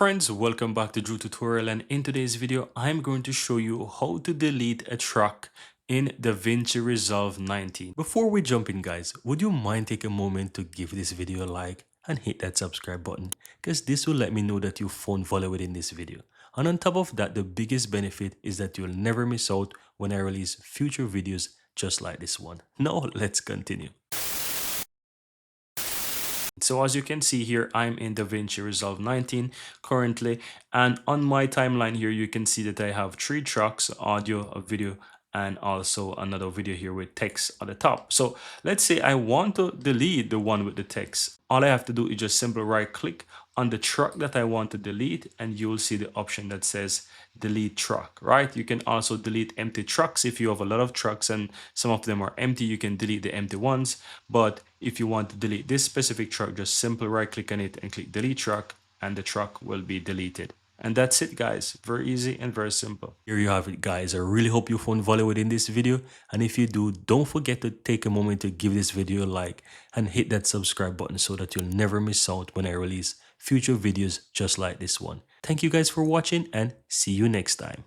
friends, welcome back to Drew Tutorial, and in today's video I'm going to show you how to delete a truck in DaVinci Resolve 19. Before we jump in guys, would you mind take a moment to give this video a like and hit that subscribe button, because this will let me know that you found value within this video. And on top of that, the biggest benefit is that you'll never miss out when I release future videos just like this one. Now let's continue. So as you can see here, I'm in DaVinci Resolve 19 currently, and on my timeline here you can see that I have 3 tracks: audio, a video, and also another video here with text at the top. So let's say I want to delete the one with the text. All I have to do is just simply right click on the track that I want to delete, and you will see the option that says delete track, right? You can also delete empty tracks. If you have a lot of tracks and some of them are empty, you can delete the empty ones. But if you want to delete this specific track, just simply right click on it and click delete track, and the track will be deleted. And that's it guys, very easy and very simple. Here you have it guys. I really hope you found value within this video, and if you do, don't forget to take a moment to give this video a like and hit that subscribe button so that you'll never miss out when I release future videos just like this one. Thank you guys for watching, and see you next time.